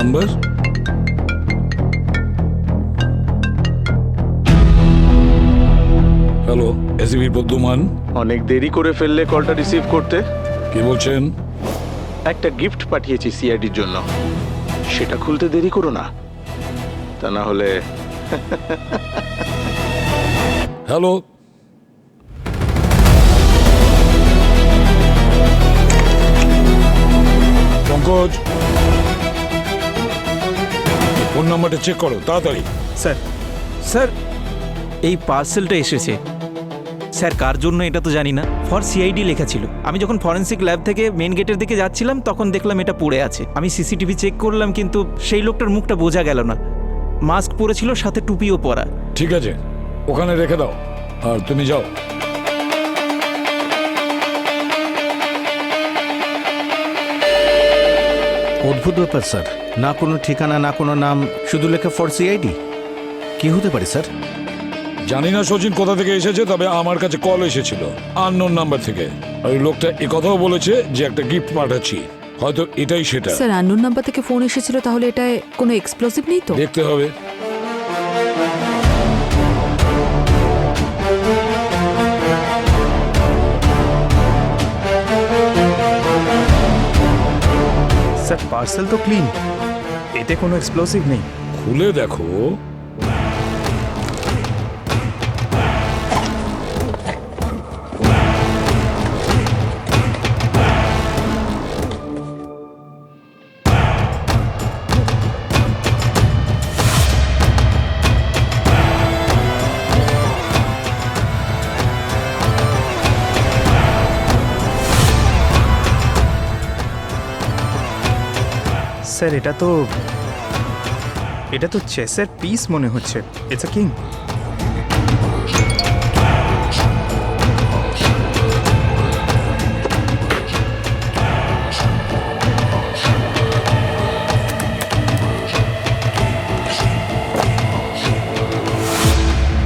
Number? Hello, ACB Bardhaman. অনেক দেরি করে ফেললে কলটা রিসিভ করতে। কি বলছেন? একটা গিফট পাঠিয়েছি সিআইডির জন্য, সেটা খুলতে দেরি করো না, তা না হলে। হ্যালো, পঙ্কজ, ফোন নাম্বারটা চেক করো তাড়াতাড়ি। স্যার স্যার এই পার্সেলটা এসেছে স্যার, কার জন্য এটা তো জানি না, ফর সিআইডি লেখা ছিল। আমি যখন ফরেন্সিক ল্যাব থেকে মেন গেটের দিকে যাচ্ছিলাম তখন দেখলাম এটা পড়ে আছে। আমি সিসিটিভি চেক করলাম কিন্তু সেই লোকটার মুখটা বোঝা গেল না, মাস্ক পরেছিল সাথে টুপিও পরা। ঠিক আছে, ওখানে রেখে দাও আর তুমি যাও। অদ্ভুত ব্যাপার স্যার, না কোনো ঠিকানা না কোনো নাম, শুধু লেখা ফর সিআইডি। কি হতে পারে স্যার? জানি না সচিন কোথা থেকে এসেছে, তবে আমার কাছে কল এসেছিল আননোন নাম্বার থেকে। আর ওই লোকটা কথাও বলেছে যে একটা গিফট পাঠাচ্ছি, হয়তো এটাই সেটা। স্যার, আননোন নাম্বার থেকে ফোন এসেছিল, তাহলে এটায় কোনো এক্সপ্লোসিভ নেই তো? দেখতে হবে। স্যার পার্সেল তো ক্লিন, এতে কোনো এক্সপ্লোসিভ নেই। খুলে দেখো। স্যার এটা তো চেসের পিস মনে হচ্ছে। It's a king.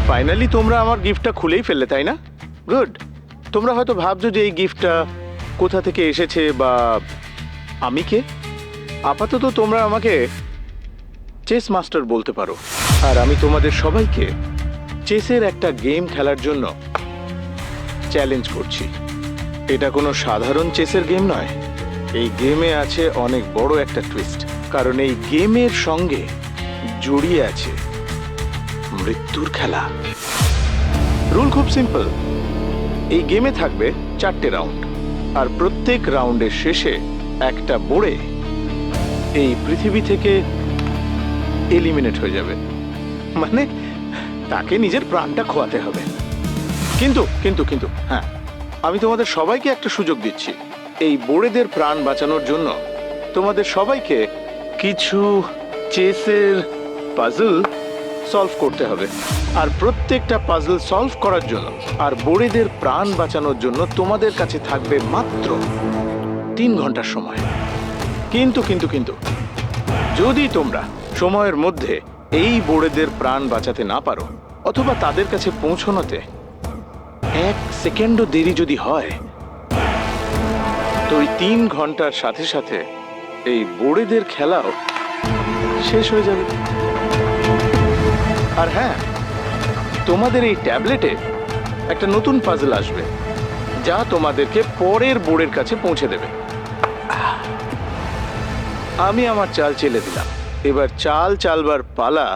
ফাইনালি তোমরা আমার গিফটটা খুলেই ফেললে, তাই না? গুড। তোমরা হয়তো ভাবছো যে এই গিফটটা কোথা থেকে এসেছে বা আমি কে। আপাতত তোমরা আমাকে চেস মাস্টার বলতে পারো, আর আমি তোমাদের সবাইকে চেসের একটা গেম খেলার জন্য চ্যালেঞ্জ করছি। এটা কোনো সাধারণ চেসের গেম নয়, এই গেমে আছে অনেক বড় একটা টুইস্ট, কারণ এই গেমের সঙ্গে জড়িয়ে আছে মৃত্যুর খেলা। রুল খুব সিম্পল, এই গেমে থাকবে 4টে রাউন্ড, আর প্রত্যেক রাউন্ডের শেষে একটা বোড়ে এই পৃথিবী থেকে এলিমিনেট হয়ে যাবে, মানে তাকে নিজের প্রাণটা খোয়াতে হবে। কিন্তু কিন্তু কিন্তু হ্যাঁ, আমি তোমাদের সবাইকে একটা সুযোগ দিচ্ছি। এই বোড়েদের প্রাণ বাঁচানোর জন্য তোমাদের সবাইকে কিছু চেসের পাজল সলভ করতে হবে, আর প্রত্যেকটা পাজল সলভ করার জন্য আর বোড়েদের প্রাণ বাঁচানোর জন্য তোমাদের কাছে থাকবে মাত্র 3 ঘন্টার সময়। কিন্তু কিন্তু কিন্তু যদি তোমরা সময়ের মধ্যে এই বোড়েদের প্রাণ বাঁচাতে না পারো, অথবা তাদের কাছে পৌঁছানোতে 1 সেকেন্ডও দেরি যদি হয়, তো ওই 3 ঘন্টার সাথে সাথে এই বোড়েদের খেলাও শেষ হয়ে যাবে। আর হ্যাঁ, তোমাদের এই ট্যাবলেটে একটা নতুন পাজল আসবে, যা তোমাদেরকে পরের বোর্ডের কাছে পৌঁছে দেবে। আমি আমার চাল চেলে দিলাম, এবার চাল চালবার পালা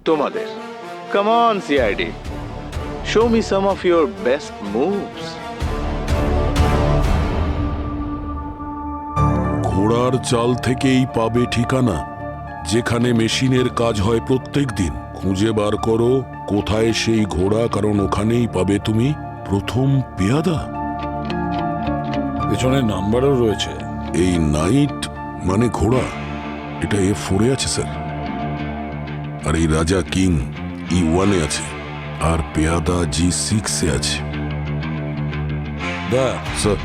তোমাদের। Come on CID, show me some of your best moves. ঘোড়ার চাল থেকেই পাবে ঠিকানা, যেখানে মেশিনের কাজ হয় প্রত্যেক দিন। খুঁজে বার করো কোথায় সেই ঘোড়া, কারণ ওখানেই পাবে তুমি প্রথম পেয়াদা। পেছনে নাম্বারও রয়েছে। এই নাইট মানে ঘোড়া, এটা A4-এ আছে স্যার, আর এই রাজা কিং E1-এ আছে, আর পেয়াদা G6-এ আছে। দা স্যার,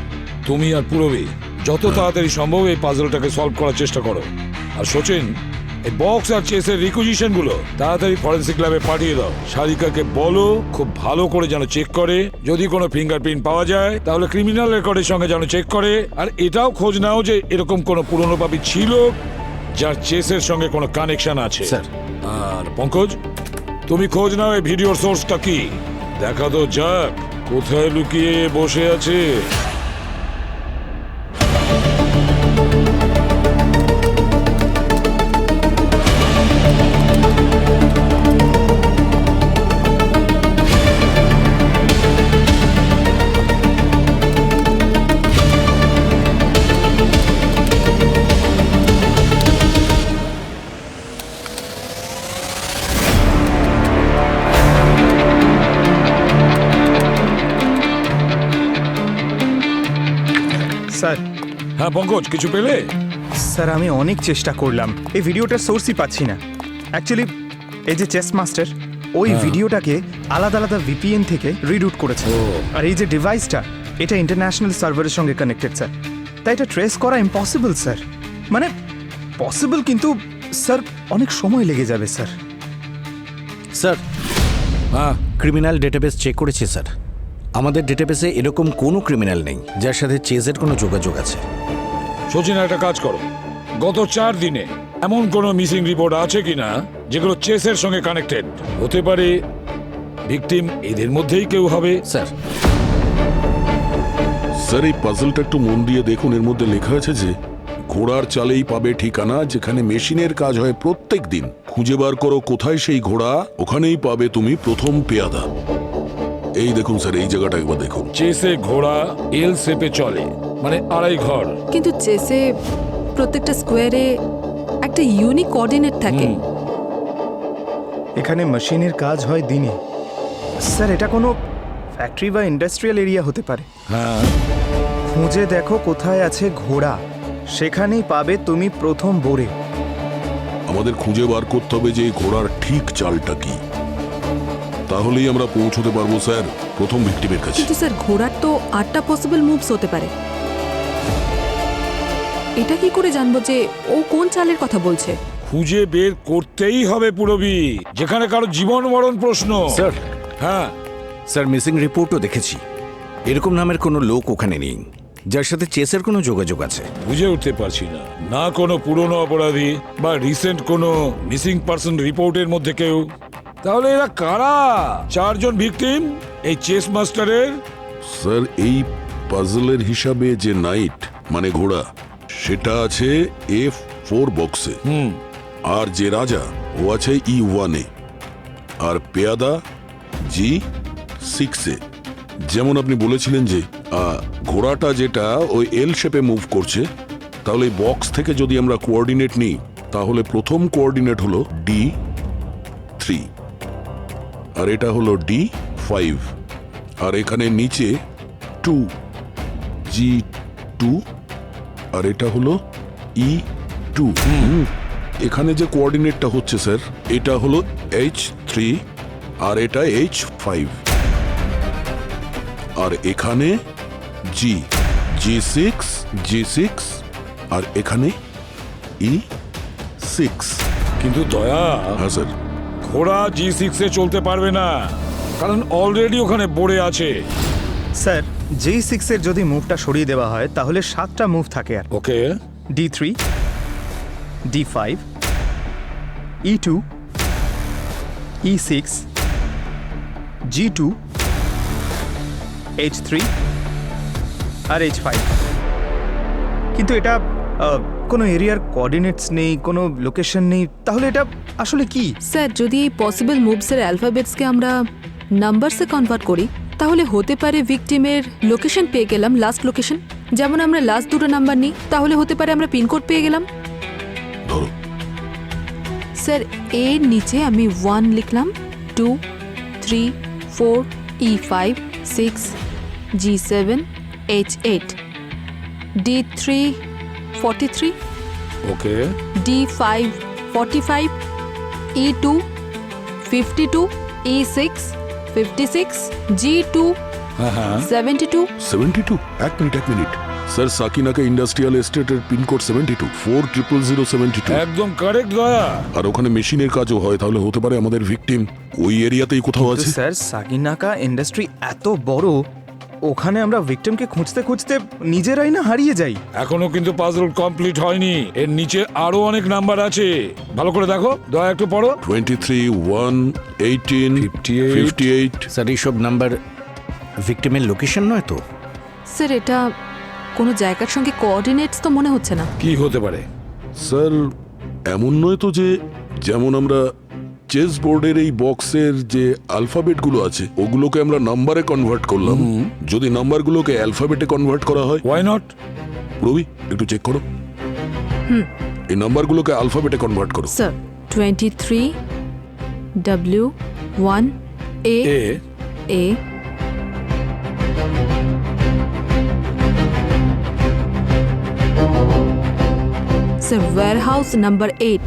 তুমি আর পুরবী যত তাড়াতাড়ি সম্ভব এই পাজলটাকে সলভ করার চেষ্টা করো। আর সচিন, এই বক্স আর চেসের রিকুইজিশন গুলো তাড়াতাড়ি ফরেন্সিক ল্যাবে পাঠিয়ে দাও। সারিকাকে বলো খুব ভালো করে যেন চেক করে, যদি কোনো ফিঙ্গারপ্রিন্ট পাওয়া যায় তাহলে ক্রিমিনাল রেকর্ডের সঙ্গে যেন চেক করে। আর এটাও খোঁজ নাও যে এরকম কোনো পুরনো পাপি ছিল যার চেসের সঙ্গে কোনো কানেকশন আছে। স্যার। আর পঙ্কজ, তুমি খোঁজ নাও এই ভিডিওর সোর্সটা কি, দেখা তো যাক কোথায় লুকিয়ে বসে আছে। স্যার হ্যাঁ পঙ্কজ, কিছু পেলে? স্যার আমি অনেক চেষ্টা করলাম, এই ভিডিওটার সোর্সই পাচ্ছি না। অ্যাকচুয়ালি এই যে চেস মাস্টার ওই ভিডিওটাকে আলাদা আলাদা ভিপিএন থেকে রিরুট করেছে। আর এই যে ডিভাইসটা এটা ইন্টারন্যাশনাল সার্ভারের সঙ্গে কানেক্টেড স্যার, তাই এটা ট্রেস করা ইম্পসিবল স্যার। মানে পসিবল কিন্তু স্যার অনেক সময় লেগে যাবে স্যার। স্যার, হ্যাঁ, ক্রিমিনাল ডেটাবেস চেক করেছি স্যার। আমাদের ডেটাবেসে এরকম কোনো ক্রিমিনাল নেই যার সাথে চেজের কোনো যোগাযোগ আছে। সচিন একটা কাজ করো, গত 4 দিনে এমন কোনো মিসিং রিপোর্ট আছে কিনা যেগুলো চেসের সঙ্গে কানেক্টেড হতে পারে। ভিকটিম এদের মধ্যেই কেউ হবে। স্যার, স্যার এই পাজলটা একটু মন দিয়ে দেখুন, এর মধ্যে লেখা আছে যে ঘোড়ার চালেই পাবে ঠিকানা যেখানে মেশিনের কাজ হয় প্রত্যেক দিন, খুঁজে বার করো কোথায় সেই ঘোড়া, ওখানেই পাবে তুমি প্রথম পেয়াদা। এই দেখুন স্যার, এই জায়গাটা একবার দেখুন। চেসে ঘোড়া এল শেপে চলে, মানে আড়াই ঘর। কিন্তু চেসে প্রত্যেকটা স্কোয়ারে একটা ইউনিক কোঅর্ডিনেট থাকে। এখানে মেশিনের কাজ হয় দিনে। স্যার এটা কোনো ফ্যাক্টরি বা ইন্ডাস্ট্রিয়াল এরিয়া হতে পারে। হ্যাঁ, খুঁজে দেখো কোথায় আছে ঘোড়া, সেখানেই পাবে তুমি প্রথম বোরে। আমাদের খুঁজে বার করতে হবে যে এই ঘোড়ার ঠিক চালটা কি, তাহলেই আমরা পৌঁছতে পারবো স্যার প্রথম ভিক্টিমের কাছে। কিন্তু স্যার ঘোড়ার তো 8টা পসিবল মুভস হতে পারে। এটা কি করে জানবো যে ও কোন চালের কথা বলছে? খুঁজে বের করতেই হবে পুরবি, যেখানে কারো জীবন মরণ প্রশ্ন। স্যার, হ্যাঁ, স্যার মিসিং রিপোর্টও দেখেছি। এরকম নামের কোনো লোক ওখানে নেই যার সাথে চেসের কোনো যোগাযোগ আছে। বুঝে উঠতে পারছি না, না কোনো পুরনো অপরাধী বা রিসেন্ট কোনো মিসিং পারসন রিপোর্টের মধ্যে কেউ। তাহলে এরা কারা? 4 জন ভিকটিম এই চেস মাস্টারের। স্যার এই পাজলের হিসাবে যে নাইট মানে ঘোড়া সেটা আছে F4 বক্সে, আর যে রাজা ও আছে E1-এ, আর পেয়াদা G6-এ। যেমন আপনি বলেছিলেন যে ঘোড়াটা যেটা ওই এল শেপে মুভ করছে, তাহলে এই বক্স থেকে যদি আমরা কোঅর্ডিনেট নিই তাহলে প্রথম কোঅর্ডিনেট হলো D3, আর এটা হলো D5, আর এখানে নিচে 2 G2, আর এটা হলো E2। এখানে যে কোঅর্ডিনেটটা হচ্ছে স্যার এটা হলো H3, আর এটা H5, আর এখানে G6, আর এখানে E6। কিন্তু দয়া, হ্যাঁ স্যার। ঘোড়া G6 এ চলতে পারবে না, কারণ অলরেডি ওখানে পড়ে আছে। স্যার G6 এর যদি মুভটা সরিয়ে দেওয়া হয় তাহলে 7টা মুভ থাকে। আর ওকে, D3, D5, E2, E6, G2, H3 আর H5। কিন্তু এটা কোনো এরিয়ার কোঅর্ডিনেটস নেই, কোনো লোকেশন নেই, তাহলে এটা আসলে কি? স্যার যদি এই পসিবল মুভসের অ্যালফাবেটসকে আমরা নাম্বারসে কনভার্ট করি তাহলে হতে পারে ভিকটিমের লোকেশন পেয়ে গেলাম, লাস্ট লোকেশন। যেমন আমরা লাস্ট 2টো নাম্বার নিই, তাহলে হতে পারে আমরা পিনকোড পেয়ে গেলাম। ধরো স্যার এর নিচে আমি 1 লিখলাম, 2, 3, 4, E5, 6, G7, H8, D3, 43, ওকে, D5, 45, E2, 52, E6, 56, G2, হ্যাঁ হ্যাঁ, 72। 72? এক মিনিট স্যার, সাকিনাকা ইন্ডাস্ট্রিয়াল এস্টেটের পিনকোড 72, 40072। একদম কারেক্ট দয়া। আর ওখানে মেশিনের কাজও হয়, তাহলে হতে পারে আমাদের ভিকটিম ওই এরিয়াতেই কোথাও কিন্তু আছে। স্যার সাগিনাকা ইন্ডাস্ট্রি এত বড়, ওখানে আমরা ভিকটিমকে খুঁজতে খুঁজতে নিজেরাই না হারিয়ে যাই। এখনো কিন্তু পাজল কমপ্লিট হয়নি, এর নিচে আরো অনেক নাম্বার আছে। ভালো করে দেখো, দয়া একটু পড়ো। 23, 1, 18, 58। স্যার এইসব নাম্বার ভিকটিমের লোকেশন নয় তো? স্যার এটা কোনো জায়গার সঙ্গে কোঅর্ডিনেটস তো মনে হচ্ছে না। কি হতে পারে? স্যার এমন নয় তো যে যেমন আমরা চেস বোর্ডের এই বক্সের যে অ্যালফাবেটগুলো আছে ওগুলোকে আমরা নাম্বারে কনভার্ট করলাম, যদি নাম্বারগুলোকে অ্যালফাবেটে কনভার্ট করা হয়। Why not? রবি একটু চেক করো, এই নাম্বারগুলোকে অ্যালফাবেটে কনভার্ট করো। Sir 23 W1 A A A sir warehouse number 8।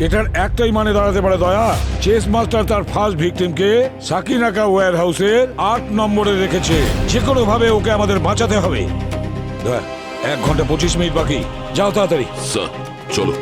এটার একটাই মানে দাঁড়াতে পারে দয়া, চেস মাস্টার তার ফার্স্ট ভিকটিমকে সাকিনাকা ওয়্যার হাউসের 8 নম্বরে রেখেছে। যে কোনো ভাবে ওকে আমাদের বাঁচাতে হবে। দয়া 1 ঘন্টা 25 মিনিট বাকি, যাও তাড়াতাড়ি। স্যার চলো।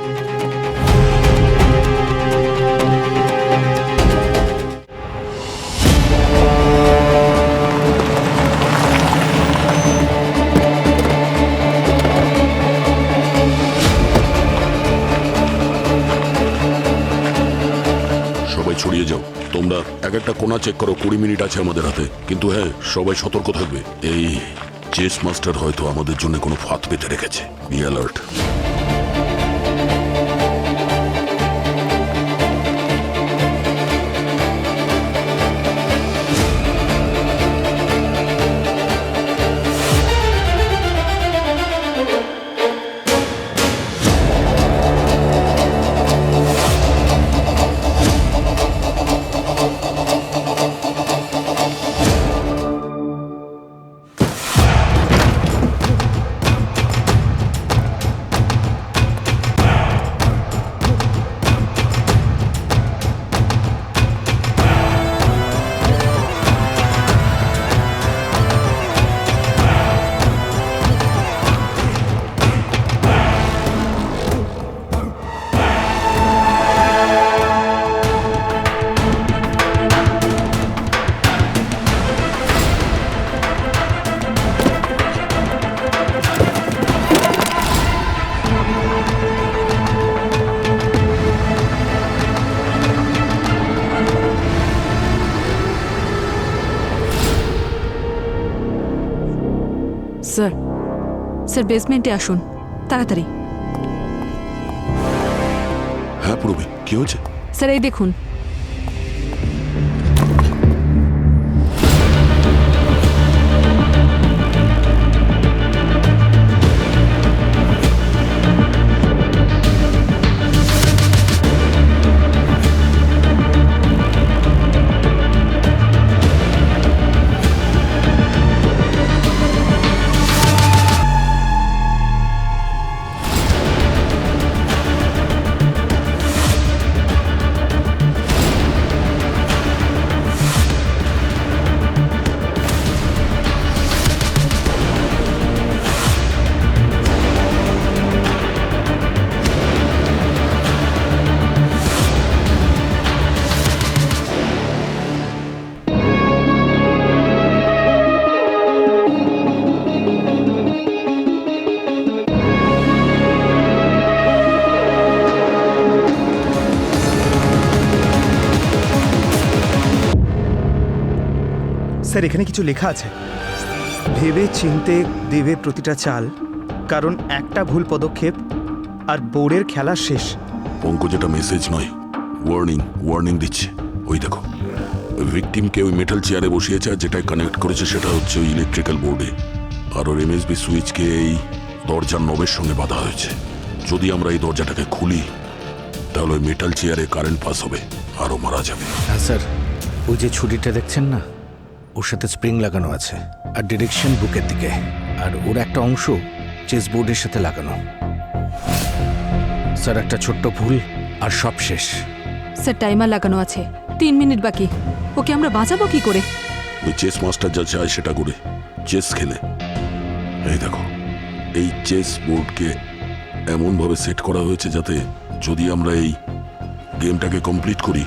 সবাই ছড়িয়ে যাও, তোমরা এক একটা কোণা চেক করো। 20 মিনিট আছে আমাদের হাতে, কিন্তু হ্যাঁ সবাই সতর্ক থাকবে। এই চেস মাস্টার হয়তো আমাদের জন্য কোনো ফাঁদ পেতে রেখেছে। Be alert. স্যার স্যার বেসমেন্টে আসুন তাড়াতাড়ি। হ্যাঁ প্রবি, কি হয়েছে? স্যার এই দেখুন, স্যার এখানে কিছু লেখা আছে, ভেবে চিনতে দেবে প্রতিটা চাল, কারণ একটা ভুল পদক্ষেপ আর বোর্ডের খেলা শেষ। পঙ্কজ এটা মেসেজ নয়, ওয়ার্নিং দিচ্ছে। ওই দেখো, ওই ভিকটিমকে ওই মেটাল চেয়ারে বসিয়েছে, আর যেটাই কানেক্ট করেছে সেটা হচ্ছে ওই ইলেকট্রিক্যাল বোর্ডে, আর ওর এমএসবি সুইচকে এই দরজার নবের সঙ্গে বাঁধা হয়েছে। যদি আমরা এই দরজাটাকে খুলি তাহলে ওই মেটাল চেয়ারে কারেন্ট পাস হবে, আরও মারা যাবে। হ্যাঁ স্যার, ওই যে ছুরিটা দেখছেন না, ওর সাথে স্প্রিং লাগানো আছে, আর ডিরেকশন বুকের দিকে, আর ওর একটা অংশ চেস বোর্ডের সাথে লাগানো। স্যার একটা ছোট্ট ভুল আর সব শেষ। স্যার টাইমার লাগানো আছে, 3 মিনিট বাকি। ওকে আমরা বাঁচাবো কি করে? ওই চেস মাস্টার যা চায় সেটা করে চেস খেলে। এই দেখো, এই চেস বোর্ডকে এমনভাবে সেট করা হয়েছে যাতে যদি আমরা এই গেমটাকে কমপ্লিট করি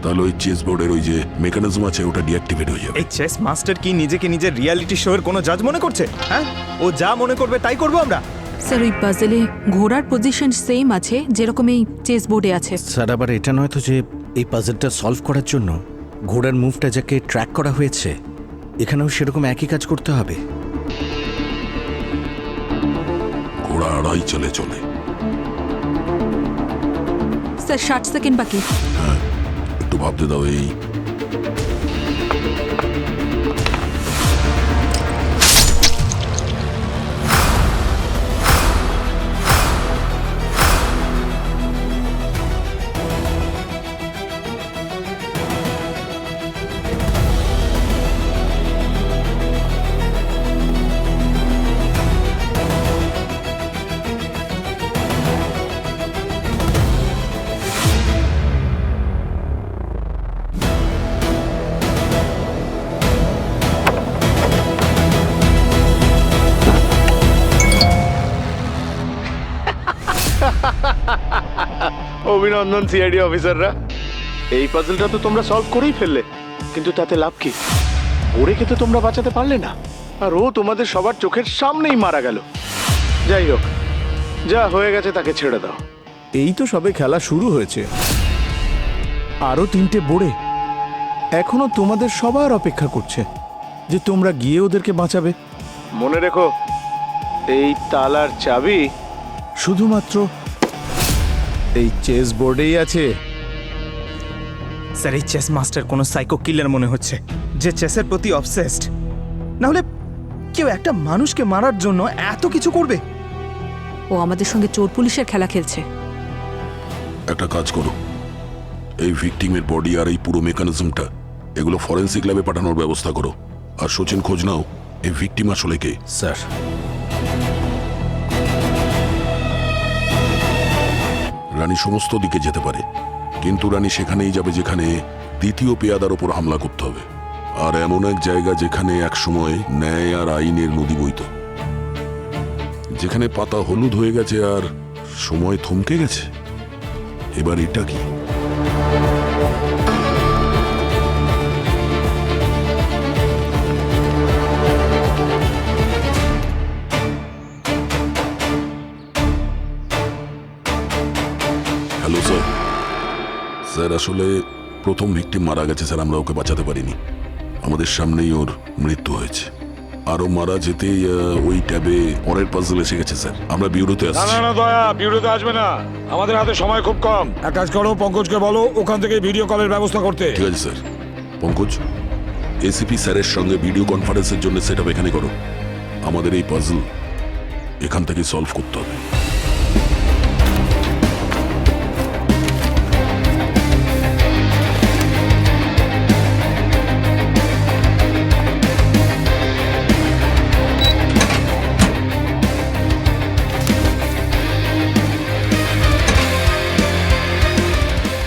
তাহলে ওই চেস বোর্ডের ওই যে মেকানিজম আছে ওটা ডিঅ্যাক্টিভেট হয়ে যাবে। এই চেস মাস্টার কি নিজেকে নিজের রিয়ালিটি শো এর কোনো জাজ মনে করছে? হ্যাঁ, ও যা মনে করবে তাই করবো আমরা। স্যার ওই পাজেলে ঘোড়ার পজিশন সেম আছে যেরকম এই চেস বোর্ডে আছে। স্যার আবার এটা নয় তো যে এই পাজলটা সলভ করার জন্য ঘোড়ার মুভটা যাকে ট্র্যাক করা হয়েছে এখানেও সেরকম একই কাজ করতে হবে? ঘোড়া আড়াই চলে চলে। স্যার 60 সেকেন্ড বাকি। একটু ভাবতে দাও। এই অভিনন্দন সিআইডি অফিসাররা, এই পাজলটা তো তোমরা সলভ করেই ফেললে, কিন্তু তাতে লাভ কি? ওরেকে তো তোমরা বাঁচাতে পারলে না, আর ও তোমাদের সবার চোখের সামনেই মারা গেল। যাই হোক, যা হয়ে গেছে তাকে ছেড়ে দাও। এই তো সবে খেলা শুরু হয়েছে, আরো 3টে বোর্ডে এখনো তোমাদের সবার অপেক্ষা করছে যে তোমরা গিয়ে ওদেরকে বাঁচাবে। মনে রেখো, এই তালার চাবি শুধুমাত্র এই চেস বোর্ডেই আছে। স্যার এই চেস মাস্টার কোনো সাইকো কিলার মনে হচ্ছে, যে চেসের প্রতি অবসেসড। না হলে কেউ একটা মানুষকে মারার জন্য এত কিছু করবে? ও আমাদের সঙ্গে চোর পুলিশের খেলা খেলছে। একটা কাজ করো, এই ভিকটিমের বডি আর এই পুরো মেকানিজমটা এগুলো ফরেন্সিক ল্যাবে পাঠানোর ব্যবস্থা করো। আর সচিন খোঁজ নাও এই ভিকটিম আসলে কে। স্যার রানী সমস্ত দিকে যেতে পারে, কিন্তু রানী সেখানেই যাবে যেখানে দ্বিতীয় পেয়াদার ওপর হামলা করতে হবে, আর এমন এক জায়গা যেখানে একসময় ন্যায় আর আইনের নদী বইত, যেখানে পাতা হলুদ হয়ে গেছে আর সময় থমকে গেছে। এবার এটা কি? Hello sir. স্যার আসলে প্রথম ভিকটিম মারা গেছে স্যার, আমরা ওকে বাঁচাতে পারিনি, আমাদের সামনেই ওর মৃত্যু হয়েছে। আরো মারা যেতেই ওই ট্যাবে পরের পাজল এসে গেছে স্যার, আমরা বিউরোতে না আসছি। না না দয়া, বিউরোতে আসবে না, আমাদের হাতে সময় খুব কম। এক কাজ করো, পঙ্কজকে বলো ওখান থেকে ভিডিও কলের ব্যবস্থা করতে। ঠিক আছে স্যার। পঙ্কজ, এসিপি স্যারের সঙ্গে ভিডিও কনফারেন্সের জন্য সেট আপ এখানে করো। আমাদের এই পাজল এখান থেকে সলভ করতে হবে।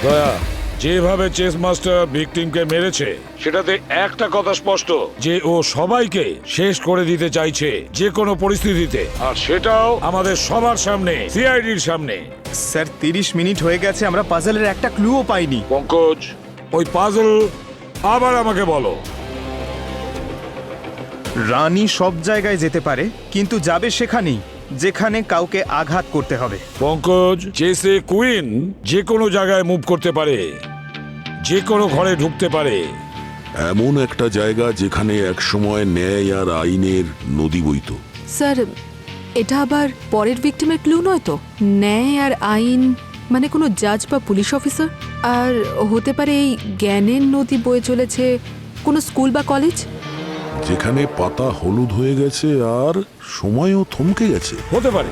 দয়া, যেভাবে চেস মাস্টার ভিকটিমকে মেরেছে সেটাতে একটা কথা স্পষ্ট, যে ও সবাইকে শেষ করে দিতে চাইছে যে কোনো পরিস্থিতিতে, আর সেটাও আমাদের সবার সামনে, সিআইডির সামনে। স্যার 30 মিনিট হয়ে গেছে, আমরা পাজলের একটা ক্লুও পাইনি। পঙ্কজ, ওই পাজল আবার আমাকে বলো। রানী সব জায়গায় যেতে পারে, কিন্তু যাবে সেখানেই যেখানে কাউকে আঘাত করতে হবে। পঙ্কজ, চেসে কুইন যে কোনো জায়গায় মুভ করতে পারে, যে কোনো ঘরে ঢুকতে পারে। এমন একটা জায়গা যেখানে একসময় ন্যায় আর আইনের নদী বইত। স্যার এটা আবার পরের ভিকটিমের ক্লু নয় তো? ন্যায় আর আইন মানে কোনো জাজ বা পুলিশ অফিসার, আর হতে পারে এই জ্ঞানের নদী বয়ে চলেছে কোনো স্কুল বা কলেজ। যেখানে পাতা হলুদ হয়ে গেছে আর সময়ও থমকে গেছে। হতে পারে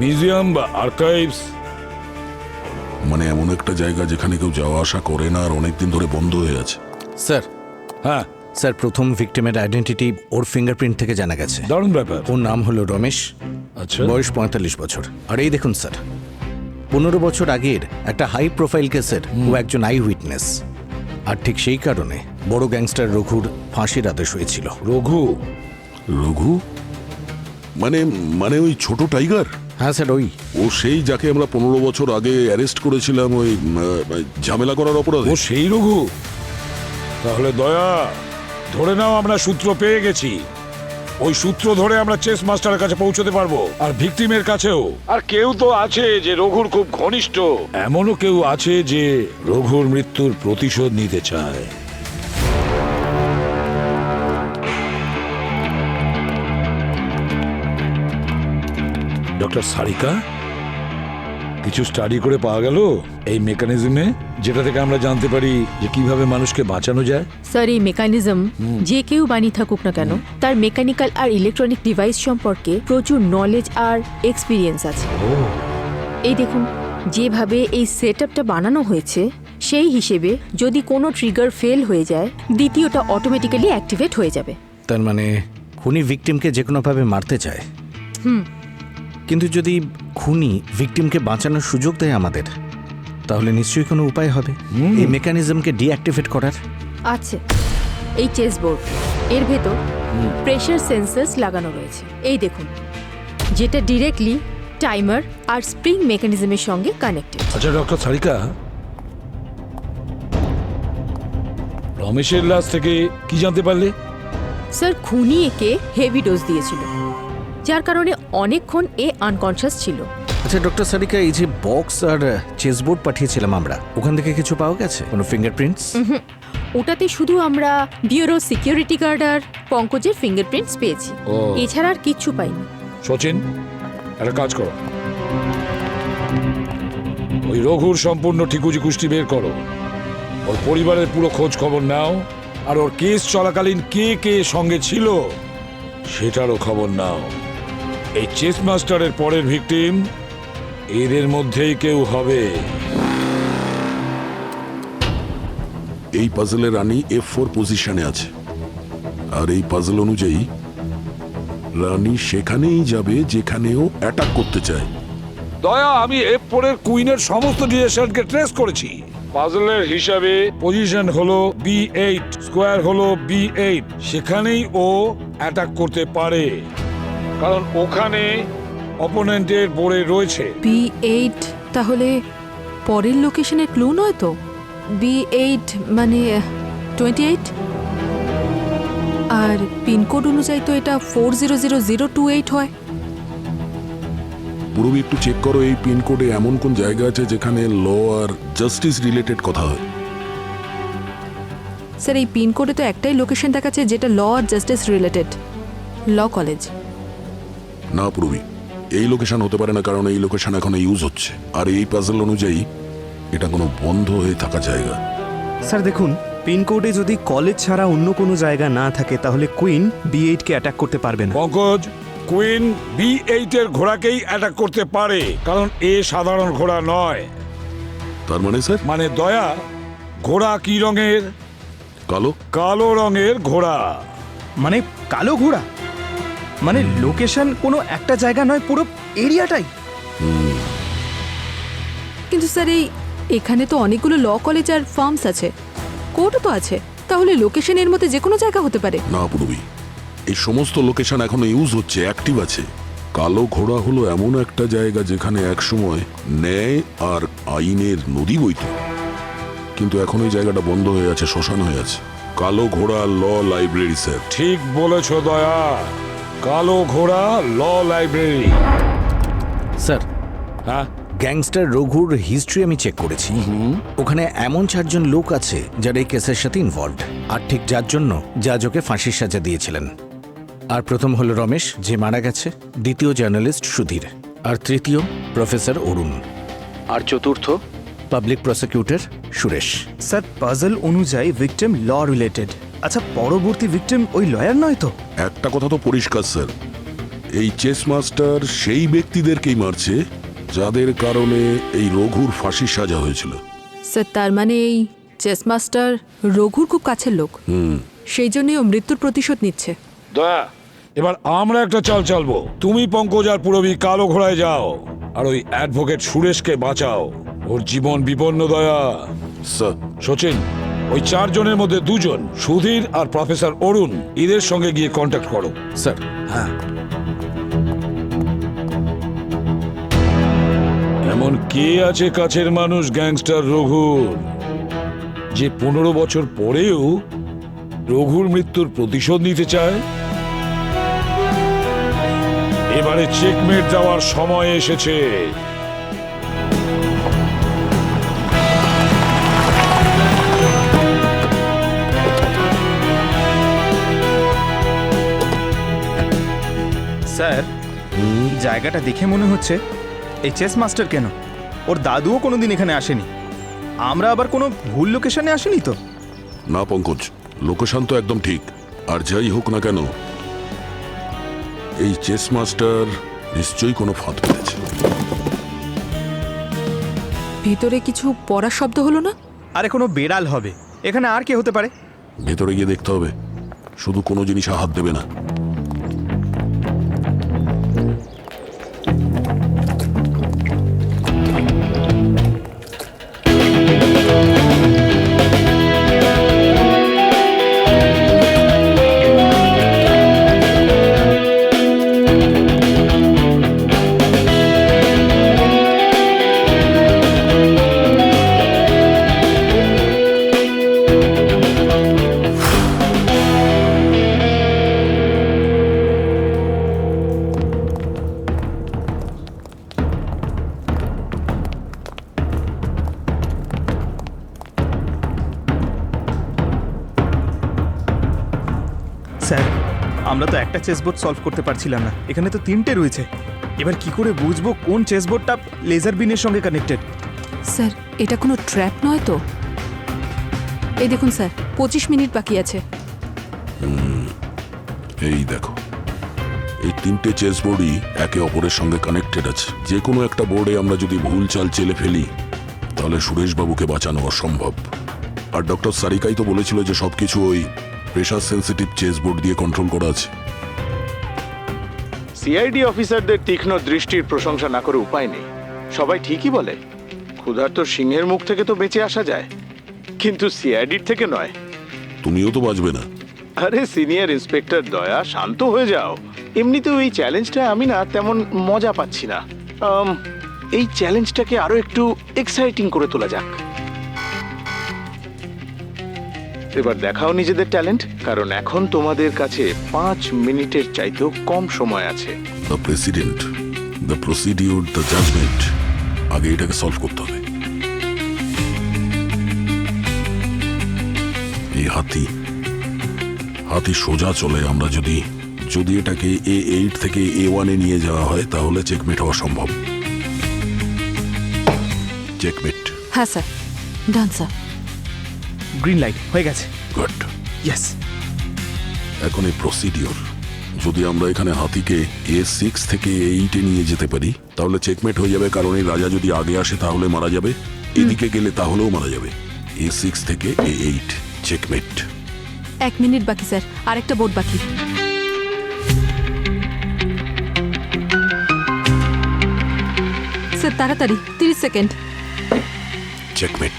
মিউজিয়াম বা আর্কাইভস। মানে এমন একটা জায়গা যেখানে কেউ যাওয়া আসা করে না আর অনেকদিন ধরে বন্ধ হয়ে আছে। স্যার হ্যাঁ, স্যার প্রথম ভিকটিমের আইডেন্টিটি ওর ফিঙ্গারপ্রিন্ট থেকে জানা গেছে। দারুণ ব্যাপার। ওর নাম হলো রমেশ, আচ্ছা, বয়স 45 বছর। আর এই দেখুন স্যার, 15 বছর আগের একটা হাই প্রোফাইল কেসের ও একজন আই উইটনেস। আর ঠিক সেই কারণে বড় গ্যাংস্টার রঘুর ফাঁসির আদেশ হয়েছিল। রঘু? রঘু মানে মানে ওই ছোট টাইগার? হ্যাঁ স্যার ওই ও সেই যাকে আমরা 15 বছর আগে অ্যারেস্ট করেছিলাম ওই ঝামেলা করার অপরাধে। ও সেই রঘু? তাহলে দয়া, ধরে নাও আমরা সূত্র পেয়ে গেছি। ওই সূত্র ধরে আমরা চেস মাস্টারের কাছে পৌঁছতে পারবো, আর ভিকটিমের কাছেও। আর কেউ তো আছে যে রঘুর খুব ঘনিষ্ঠ, এমনও কেউ আছে যে রঘুর মৃত্যুর প্রতিশোধ নিতে চায়। ডক্টর সারিকা, কিছু স্টাডি করে পাওয়া গেল এই মেকানিজমে, যেটা থেকে আমরা জানতে পারি যে কিভাবে মানুষকে বাঁচানো যায়। স্যার এই মেকানিজম যে কেউ বানিয়ে থাকুক না কেন, তার মেকানিক্যাল আর ইলেকট্রনিক ডিভাইস সম্পর্কে প্রচুর নলেজ আর এক্সপিরিয়েন্স আছে। এই দেখুন, যেভাবে এই সেটআপটা বানানো হয়েছে সেই হিসেবে যদি কোনো ট্রিগার ফেল হয়ে যায়, দ্বিতীয়টা অটোমেটিক্যালি অ্যাক্টিভেট হয়ে যাবে। তার মানে খুনি ভিকটিমকে যে কোনোভাবে মারতে চায়। কিন্তু যদি খুনি ভিকটিমকে বাঁচানোর সুযোগ দেয় আমাদের, তাহলে নিশ্চয়ই কোনো উপায় হবে এই মেকানিজমকে ডিঅ্যাক্টিভেট করার। আছে, এই চেস বোর্ড, এর ভেতর প্রেশার সেন্সার্স লাগানো রয়েছে। এই দেখুন, যেটা ডিরেক্টলি টাইমার আর স্প্রিং মেকানিজমের সঙ্গে কানেক্টেড। আচ্ছা ডক্টর সারিকা, রমেশের লাশ থেকে কি জানতে পারলে? স্যার খুনি একে হেভি ডোজ দিয়েছিল, যার কারণে অনেকক্ষণ এ আনকনশাস ছিল। আচ্ছা ডক্টর সারিকা, এই যে বক্স আর চেসবোর্ড পাঠিয়েছিলাম আমরা, ওখান থেকে কিছু পাওয়া গেছে? কোনো ফিঙ্গারপ্রিন্টস? ওটাতে শুধু আমরা ব্যুরো সিকিউরিটি গার্ড আর পঙ্কজের ফিঙ্গারপ্রিন্টস পেয়েছি, এছাড়া আর কিচ্ছু পাইনি। সচিন, একটা কাজ করো, ওই রঘুর সম্পূর্ণ ঠিকুজি কুষ্টি বের করো, ওর পরিবারের পুরো খোঁজ খবর নাও, আর ওর কেস চলাকালীন কে কে সঙ্গে ছিল সেটারও খবর নাও। এই চেস মাস্টারের পরের ভিকটিম এদের মধ্যেই কেউ হবে। এই পাজলের রানী F4 পজিশনে আছে, আর এই পাজল অনুযায়ী রানী সেখানেই যাবে যেখানেও অ্যাটাক করতে চায়। দয়া, আমি F4 এর কুইনের সমস্ত ডিরেকশনকে ট্রেস করেছি। পাজলের হিসাবে পজিশন হলো B8, স্কোয়ার হলো B8, সেখানেই ও অ্যাটাক করতে পারে, কারণ ওখানে অপোনেন্টের বোর্ডে রয়েছে। B8 তাহলে পরের লোকেশনের ক্লু নয় তো? B8 মানে 28, আর পিনকোড অনুযায়ী তো এটা 400028 হয়। পুরবি একটু চেক করো এই পিনকোডে এমন কোন জায়গা আছে যেখানে ল আর জাস্টিস রিলেটেড কথা হয়। স্যার এই পিনকোডে তো একটাই লোকেশন দেখাচ্ছে যেটা ল আর জাস্টিস রিলেটেড, ল কলেজ। না পুরবি, এই লোকেশন হতে পারে না, কারণ এই লোকেশন এখন ইউজ হচ্ছে, আর এই পাজল অনুযায়ী এটা কোনো বন্ধ হয়ে থাকা জায়গা। স্যার দেখুন, পিনকোডে যদি কলেজ ছাড়া অন্য কোনো জায়গা না থাকে, তাহলে কুইন B8 কে অ্যাটাক করতে পারবে না। পঙ্কজ, কুইন B8 এর ঘোড়াকেই অ্যাটাক করতে পারে, কারণ এ সাধারণ ঘোড়া নয়। তার মানে স্যার? মানে দয়া, ঘোড়া কি রঙের? কালো। কালো রঙের ঘোড়া। মানে কালো ঘোড়া? মানে লোকেশন কোনো একটা জায়গা নয়, পুরো এরিয়াটাই। কিন্তু স্যার এখানে তো অনেকগুলো ল কলেজ আর ফার্মস আছে, কোর্টও তো আছে, তাহলে লোকেশনের মধ্যে যে কোনো জায়গা হতে পারে। না পুরবি, এই সমস্ত লোকেশন এখনো ইউজ হচ্ছে, অ্যাক্টিভ আছে। কালো ঘোড়া হলো এমন একটা জায়গা যেখানে একসময় ন্যায় আর আইনের নদী বইত, কিন্তু এখন ওই জায়গাটা বন্ধ হয়ে আছে, শ্মশান হয়ে আছে। কালো ঘোড়া ল লাইব্রেরি স্যার। ঠিক বলেছ দয়া, কালো ঘোড়া ল লাইব্রেরি। স্যার, হ্যাঁ, গ্যাংস্টার রঘুর হিস্ট্রি আমি চেক করেছি। ওখানে এমন 4 জন লোক আছে যারা এই কেসের সাথে ইনভলভড, আর ঠিক যার জন্য জাজ ওকে ফাঁসির সাজা দিয়েছিলেন। আর প্রথম হলো রমেশ, যে মারা গেছে, দ্বিতীয় জার্নালিস্ট সুধীর, আর তৃতীয় প্রফেসর অরুণ, আর চতুর্থ public prosecutor Suresh. Sir puzzle অনুযায়ী ভিকটিম ল রিলেটেড। আচ্ছা, পরবর্তী ভিকটিম ওই লয়ার নয় তো? একটা কথা তো পরিষ্কার স্যার, এই চেস মাস্টার সেই ব্যক্তিদেরকেই মারছে যাদের কারণে এই রঘুর ফাঁসির সাজা হয়েছিল। স্যার তার মানে এই চেস মাস্টার রঘুর খুব কাছের লোক, সেই জন্যই ও মৃত্যুর প্রতিশোধ নিচ্ছে। দয়া, এবার আমরা একটা চাল চালবো। তুমি পঙ্কজ আর পুরবী কালো ঘোড়ায় যাও, আর ওই অ্যাডভোকেট সুরেশকে বাঁচাও, ওর জীবন বিপন্ন। দয়া, স্যার। সচিন, ওই 4 জনের মধ্যে 2 জন, সুধীর আর প্রফেসর অরুণ, এদের সঙ্গে গিয়ে কন্ট্যাক্ট করো। স্যার। হ্যাঁ। কে আছে কাছের মানুষ গ্যাংস্টার রঘুর, যে 15 বছর পরেও রঘুর মৃত্যুর প্রতিশোধ নিতে চায়? এবারে চেকমেট দেওয়ার সময় এসেছে। স্যার, জায়গাটা দেখে মনে হচ্ছে এই চেস মাস্টার কেন, ওর দাদুও কোনোদিন এখানে আসেনি। আমরা আবার কোনো ভুল লোকেশনে আসেনি তো? না পঙ্কজ, লোকেশন তো একদম ঠিক। আর যাই হোক না কেন, এই চেস মাস্টার নিশ্চয়ই কোনো ফাঁদ পেতেছে। ভিতরে কিছু পড়ার শব্দ হলো না? আরে কোনো বেড়াল হবে, এখানে আর কে হতে পারে? ভেতরে গিয়ে দেখতে হবে, শুধু কোনো জিনিসে হাত দেবে না। স্যার, আমরা তো একটা চেসবোর্ড সলভ করতে পারছিলাম না, এখানে তো 3টে রয়েছে। এবার কি করে বুঝবো কোন চেসবোর্ডটা লেজার বিনের সঙ্গে কানেক্টেড? স্যার, এটা কোনো ট্র্যাপ নয় তো? এই দেখুন স্যার, 25 মিনিট বাকি আছে। এই দেখো, এই 3টে চেস বোর্ডই একে অপরের সঙ্গে কানেক্টেড আছে। যে কোনো একটা বোর্ডে আমরা যদি ভুল চাল চেলে ফেলি, তাহলে সুরেশবাবুকে বাঁচানো অসম্ভব। আর ডক্টর সারিকাই তো বলেছিল যে সবকিছু ওই প্রেশার সেন্সিটিভ চেস বোর্ড দিয়ে কন্ট্রোল করা আছে। সিআইডি অফিসারদের তীক্ষ্ণ দৃষ্টির প্রশংসা না করে উপায় নেই। সবাই ঠিকই বলে, ক্ষুধার্ত সিংহের মুখ থেকে তো বেঁচে আসা যায়, কিন্তু সিআইডির থেকে নয়। তুমিও তো বাঁচবে না। আরে সিনিয়র ইন্সপেক্টর দয়া, শান্ত হয়ে যাও। এমনিতেও এই চ্যালেঞ্জটা আমি না তেমন মজা পাচ্ছি না। এই চ্যালেঞ্জটাকে আরো একটু এক্সাইটিং করে তোলা যাক। এবার দেখাও নিজেদের ট্যালেন্ট, কারণ এখন তোমাদের কাছে 5 মিনিটের চাইতেও কম সময় আছে। The president, the procedure, the judgement, আগে এটাকে সলভ করতে হবে। এই হাতি সোজা চলে। আমরা যদি এটাকে A8 থেকে A1 এ নিয়ে যাওয়া হয়, তাহলে চেকমেট হওয়া সম্ভব। চেকমেট। হ্যাঁ sir, done sir. Green light হয়ে গেছে। গুড। ইয়েস। এখন এই প্রসিডিওর, যদি আমরা এখানে হাতিকে A6 থেকে A8 এ নিয়ে যেতে পারি, তাহলে চেকমেট হয়ে যাবে। কারণ এই রাজা যদি আগে আসে তাহলে মারা যাবে, এদিকে গেলে তাহলেও মারা যাবে। A6 থেকে A8, চেকমেট। 1 মিনিট বাকি স্যার, আরেকটা বোর্ড বাকি। স্যার তাড়াতাড়ি, 30 সেকেন্ড। চেকমেট।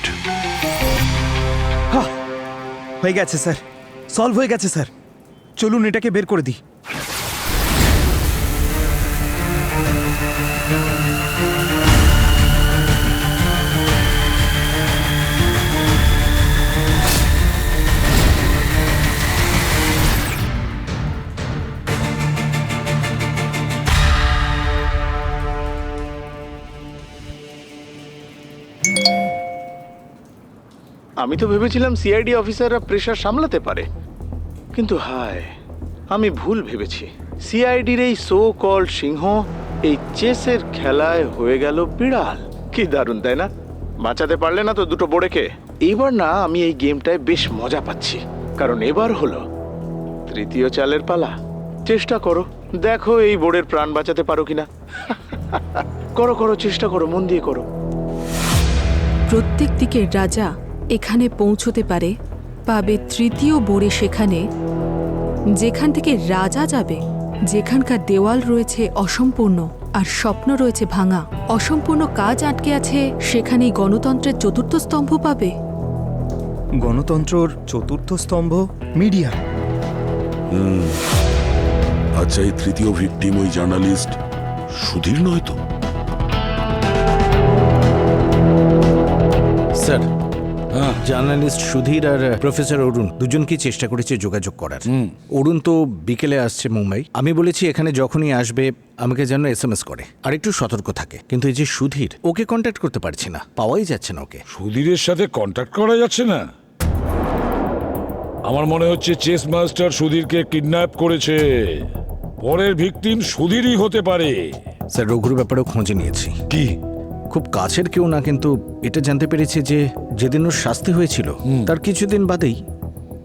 হয়ে গেছে স্যার, সলভ হয়ে গেছে স্যার। চলুন এটাকে বের করে দিই। আমি তো ভেবেছিলাম সিআইডি অফিসাররা প্রেশার সামলাতে পারে, কিন্তু হায়, আমি ভুল ভেবেছি। সিআইডির এই সো কল্ড সিংহ এই চেসের খেলায় হয়ে গেল বিড়াল। কি দারুণ, তাই না? বাঁচাতে পারলে না তো দুটো বোড়েকে। এইবার না আমি এই গেমটায় বেশ মজা পাচ্ছি, কারণ এবার হলো 3য় চালের পালা। চেষ্টা করো, দেখো এই বোর্ডের প্রাণ বাঁচাতে পারো কিনা। করো, চেষ্টা করো, মন দিয়ে করো। প্রত্যেক দিকের রাজা এখানে পৌঁছতে পারে, পাবে 3য় বোর্ডে, সেখানে যেখান থেকে রাজা যাবে, যেখানকার দেওয়াল রয়েছে অসম্পূর্ণ আর স্বপ্ন রয়েছে ভাঙা, অসম্পূর্ণ কাজ আটকে আছে, সেখানেই গণতন্ত্রের 4র্থ স্তম্ভ পাবে। গণতন্ত্রর 4র্থ স্তম্ভ মিডিয়া। আচ্ছা, এই 3য় ভিকটিম ওই জার্নালিস্ট সুধীর নয় তো? স্যার হ্যাঁ জার্নালিস্ট সুধীর আর প্রফেসর অরুণ দুজনকেই চেষ্টা করেছে যোগাযোগ করার। অরুণ তো বিকেলে আসছে মুম্বাই। আমি বলেছি এখানে যখনই আসবে আমাকে যেন SMS করে আর একটু সতর্ক থাকে। কিন্তু এই যে সুধীর, ওকে কন্ট্যাক্ট করতে পারছি না, পাওয়াই যাচ্ছে না ওকে। সুধীরের সাথে কন্ট্যাক্ট করা যাচ্ছে না। আমার মনে হচ্ছে চেস মাস্টার সুধীরকে কিডন্যাপ করেছে। পরের ভিকটিম সুধীরই হতে পারে। স্যার রঘুর ব্যাপারেও খোঁজে নিয়েছি। কি? খুব কাছের কেউ না, কিন্তু এটা জানতে পেরেছি যে যেদিন ওর শাস্তি হয়েছিল তার কিছুদিন বাদেই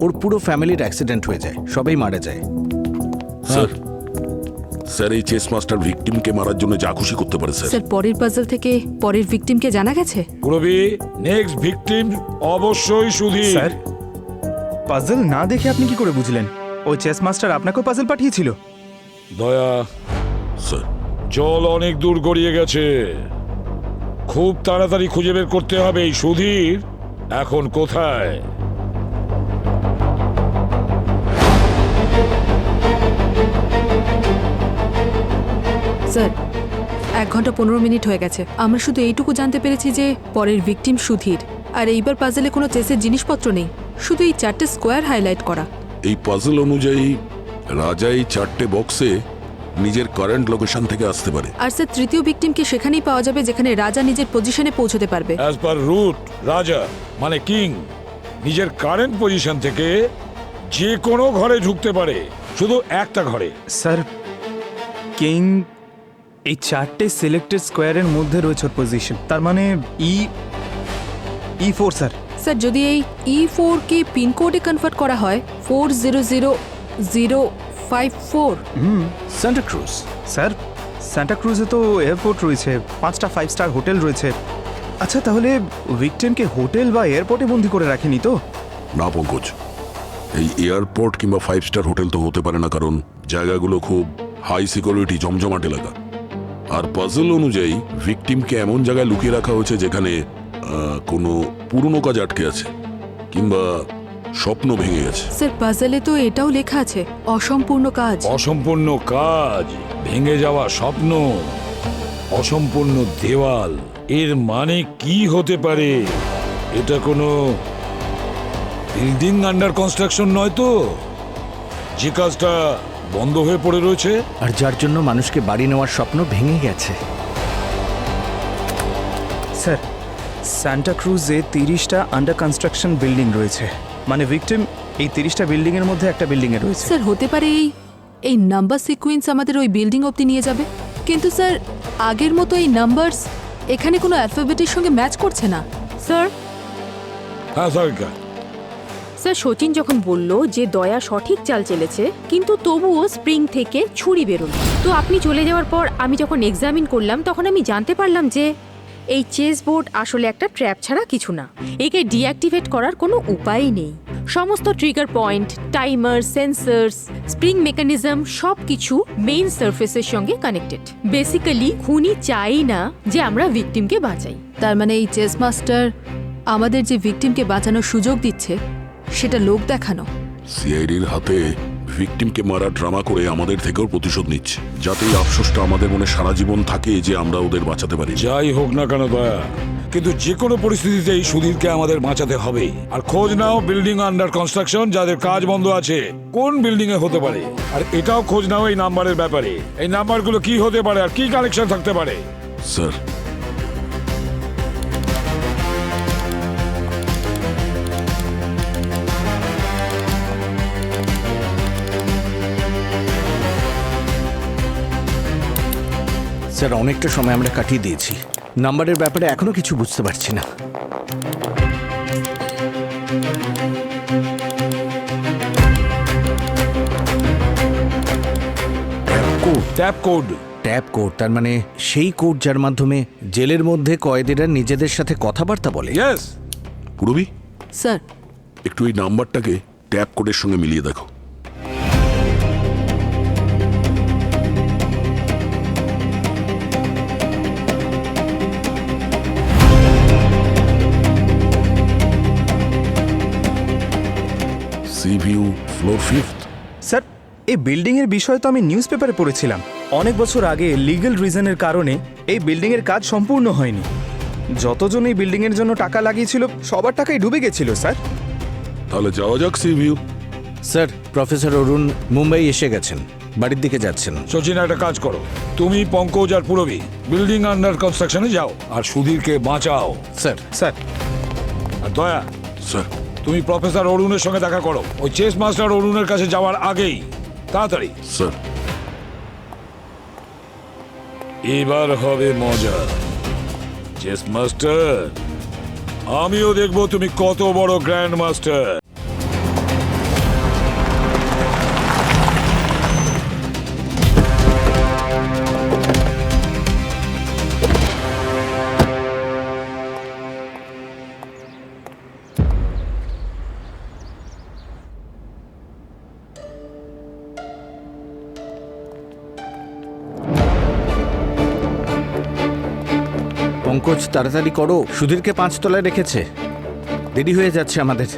ওর পুরো ফ্যামিলির অ্যাক্সিডেন্ট হয়ে যায়, সবাই মারা যায়। স্যার স্যার এই চেস মাস্টার ভিকটিমকে মারার জন্য যা খুশি করতে পারে স্যার। স্যার পরের পাজল থেকে পরের ভিকটিমকে জানা গেছে? পুরবি নেক্সট ভিকটিম অবশ্যই সুধীর। স্যার পাজল না দেখে আপনি কি করে বুঝলেন? ওই চেস মাস্টার আপনাকেও পাজল পাঠিয়েছিল? দয়া, স্যার জল অনেক দূর গড়িয়ে গেছে। খুব তাড়াতাড়ি খুঁজে বের করতে হবে এই সুধীর এখন কোথায়। স্যার 1 ঘন্টা 15 মিনিট হয়ে গেছে। আমরা শুধু এইটুকু জানতে পেরেছি যে পরের ভিকটিম সুধীর। আর এইবার পাজলে কোনো চেসের জিনিসপত্র নেই, শুধু এই 4টে স্কোয়ার হাইলাইট করা। এই পাজল অনুযায়ী রাজা এই 4টে বক্সে নিজের কারেন্ট লোকেশন থেকে আসতে পারে। আর স্যার তৃতীয় ভিকটিমকে সেখানেই পাওয়া যাবে যেখানে রাজা নিজের পজিশনে পৌঁছতে পারবে। অ্যাজ পার রুট রাজা মানে কিং নিজের কারেন্ট পজিশন থেকে যে কোনো ঘরে ঢুকতে পারে, শুধু একটা ঘরে। স্যার কিং এই 4টে সিলেক্টেড স্কোয়ারের মধ্যে রয়েছে ওর পজিশন, তার মানে E4 স্যার। স্যার যদি এই E4 কে পিনকোডে কনভার্ট করা হয় 400054। সান্টা ক্রুজ। স্যার সান্টা ক্রুজে তো এয়ারপোর্ট রয়েছে, 5টা 5 স্টার হোটেল রয়েছে। আচ্ছা তাহলে ভিকটিমকে হোটেল বা এয়ারপোর্টে বন্দি করে রাখেনি তো? না পঙ্কজ, এই এয়ারপোর্ট কিংবা 5 স্টার হোটেল তো হতে পারে না, কারণ জায়গাগুলো খুব হাই সিকিউরিটি জমজমাট এলাকা। আর পাজল অনুযায়ী ভিকটিমকে এমন জায়গায় লুকিয়ে রাখা হয়েছে যেখানে কোনো পুরনো কাজ আটকে আছে কিংবা স্বপ্ন ভেঙে গেছে। স্যার পাজলে তো এটাও লেখা আছে অসম্পূর্ণ কাজ। অসম্পূর্ণ কাজ, ভেঙে যাওয়া স্বপ্ন, অসম্পূর্ণ দেওয়াল, এর মানে কি হতে পারে? এটা কোনো বিল্ডিং আন্ডার কনস্ট্রাকশন নয় তো, যে কাজটা বন্ধ হয়ে পড়ে রয়েছে? আর যার জন্য মানুষকে বাড়ি নেওয়ার স্বপ্ন ভেঙে গেছে। স্যার সান্টা ক্রুজে 30টা আন্ডার কনস্ট্রাকশন বিল্ডিং রয়েছে, মানে ভিকটিম এই 30টা বিল্ডিং এর মধ্যে একটা বিল্ডিং এ রয়েছে। স্যার হতে পারে এই নাম্বার সিকোয়েন্স আমাদের ওই বিল্ডিং অবধি নিয়ে যাবে, কিন্তু স্যার আগের মতো এই নাম্বারস এখানে কোনো অ্যালফাবেটের সঙ্গে ম্যাচ করছে না। স্যার হ্যাঁ সারিকা, স্যার সচিন যখন বলল যে দয়া সঠিক চাল চেলেছে, কিন্তু তবুও স্প্রিং থেকে ছুরি বেরোলো। তো আপনি চলে যাওয়ার পর আমি যখন এক্সামিন করলাম তখন আমি জানতে পারলাম যে এই চেস বোর্ড আসলে একটা ট্র্যাপ ছাড়া কিছু না। একে ডিঅ্যাক্টিভেট করার কোনো উপায়ই নেই। সমস্ত trigger point, timer, sensors, spring mechanism সব কিছু মেইন সারফেসের সঙ্গে কানেক্টেড। বেসিক্যালি খুনি চাই না যে আমরা ভিকটিমকে বাঁচাই। তার মানে এই চেস মাস্টার আমাদের যে ভিকটিমকে বাঁচানোর সুযোগ দিচ্ছে সেটা লোক দেখানো। সিআইডির হাতে ভিকটিমকে মারা ড্রামা করে আমাদের থেকেও প্রতিশোধ নিচ্ছে, যাতে এই আফসোসটা আমাদের মনে সারা জীবন থাকে যে আমরা ওদের বাঁচাতে পারি। যাই হোক না কেন দয়া, কিন্তু যে কোনো পরিস্থিতিতে এই সুধীরকে আমাদের বাঁচাতে হবে। আর খোঁজ নাও বিল্ডিং আন্ডার কনস্ট্রাকশন যাদের কাজ বন্ধ আছে কোন বিল্ডিং এ হতে পারে। আর এটাও খোঁজ নাও এই নাম্বারের ব্যাপারে, এই নাম্বারগুলো কি হতে পারে আর কি কানেকশন থাকতে পারে। স্যার স্যার অনেকটা সময় আমরা কাটিয়ে দিয়েছি, নাম্বারের ব্যাপারে এখনো কিছু বুঝতে পারছি না। Tap code. ট্যাপ কোড, তার মানে সেই কোড যার মাধ্যমে জেলের মধ্যে কয়েদিরা নিজেদের সাথে কথাবার্তা বলে। ইয়েস। পুরবি স্যার একটু এই নাম্বারটাকে ট্যাপ কোডের সঙ্গে মিলিয়ে দেখো। C view floor 5th। Sir এই বিল্ডিং এর বিষয়ে তো আমি নিউজ পেপারে পড়েছিলাম। অনেক বছর আগে লিগ্যাল রিজনের কারণে এই বিল্ডিং এর কাজ সম্পূর্ণ হয়নি। যতজন এই বিল্ডিং এর জন্য টাকা লাগিয়েছিল সবার টাকাই ডুবে গেছিল স্যার। তাহলে যাওয়া যাক সি ভিউ। স্যার, প্রফেসর অরুণ মুম্বাই এসে গেছেন, বাড়ির দিকে যাচ্ছেন। সচিন, একটা কাজ করো, তুমি পঙ্কজ আর পুরবী বিল্ডিং আন্ডার কনস্ট্রাকশনে যাও আর সুধীরকে বাঁচাও। স্যার, স্যার আর দয়া, স্যার, তুমি প্রফেসর অরুণের সঙ্গে দেখা করো ওই চেস মাস্টার অরুণের কাছে যাওয়ার আগেই, তাড়াতাড়ি। স্যার। এবার হবে মজা। চেস মাস্টার, আমিও দেখবো তুমি কত বড় গ্র্যান্ড মাস্টার। পঙ্কজ তাড়াতাড়ি করো, সুধীরকে 5 তলায় রেখেছে, দেরি হয়ে যাচ্ছে আমাদের।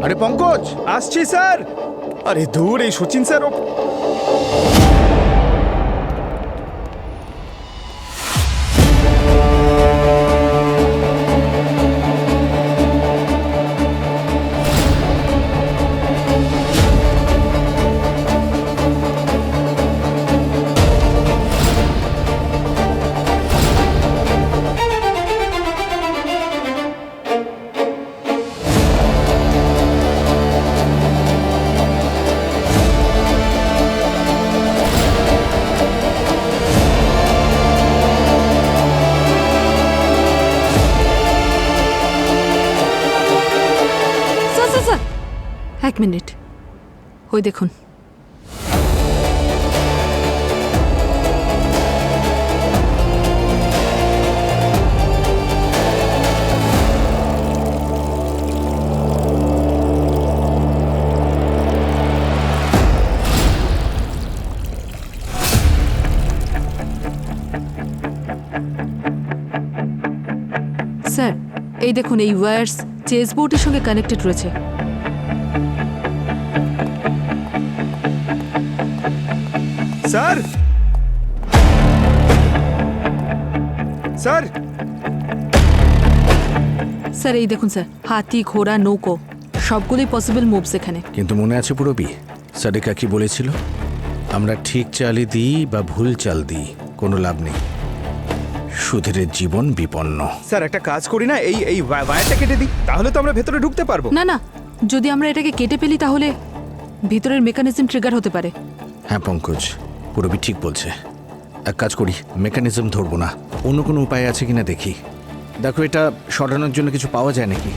আরে পঙ্কজ, আসছি স্যার। আরে দূর, এই Sachin sir sir sir sir, 1 minute, ওই দেখুন। স্যার, এই দেখুন, এই ওয়্যার্স চেস বোর্ডের সঙ্গে কানেক্টেড রয়েছে। স্যার। স্যার স্যার, এই দেখুন স্যার, হাতি, ঘোড়া, নৌকো সবগুলোই পসিবল মুভস এখানে। কিন্তু মনে আছে পুরবী, সাদেকা কি বলেছিল? আমরা ঠিক চালই দিই বা ভুল চাল দিই, কোনো লাভ নেই, সুধীরের জীবন বিপন্ন। স্যার, একটা কাজ করি না, এই ওয়্যারটা কেটে দিই, তাহলে তো আমরা ভেতরে ঢুকতে পারবো। না না, যদি আমরা এটাকে কেটে ফেলি তাহলে ভিতরের মেকানিজম ট্রিগার হতে পারে। হ্যাঁ পঙ্কজ, পুরবী ঠিক বলছে। এক কাজ করি, মেকানিজম ধরবো না, অন্য কোনো উপায় আছে কিনা দেখি। দেখো, এটা সরানোর জন্য কিছু পাওয়া যায় নাকি?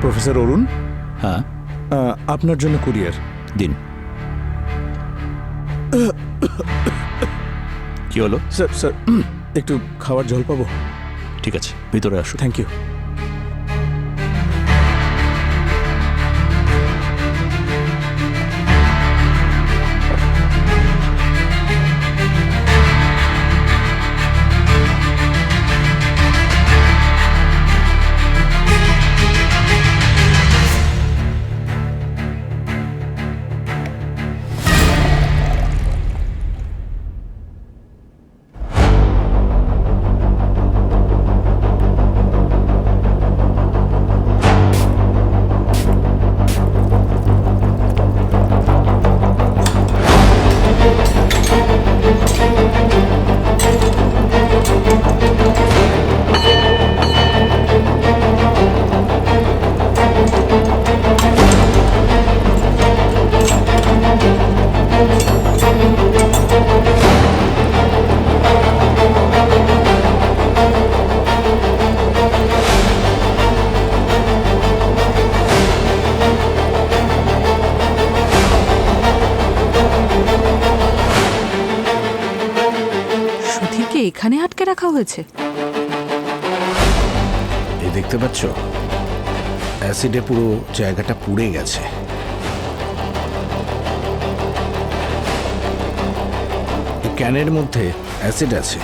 প্রফেসর অরুণ, হ্যাঁ আপনার জন্য কুরিয়ার। দিন। কি হলো? স্যার স্যার, একটু খাওয়ার জল পাবো? ঠিক আছে, ভিতরে আসো। Thank you. এখানে আটকে রাখা হয়েছে? এই দেখতে পাচ্ছ, অ্যাসিডে পুরো জায়গাটা পুড়ে গেছে। এই ক্যানের মধ্যে অ্যাসিড আছে।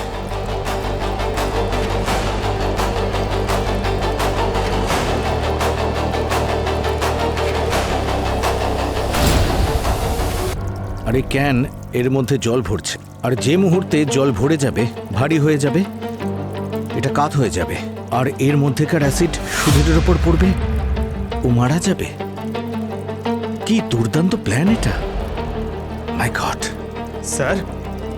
আর এই ক্যান এর মধ্যে জল ভরছে, আর যে মুহূর্তে জল ভরে যাবে, ভারী হয়ে যাবে, এটা কাত হয়ে যাবে, আর এর মধ্যেকার অ্যাসিড সুধীরের ওপর পড়বে, ও মারা যাবে। কি দুর্দান্ত প্ল্যান এটা! মাই গড! স্যার,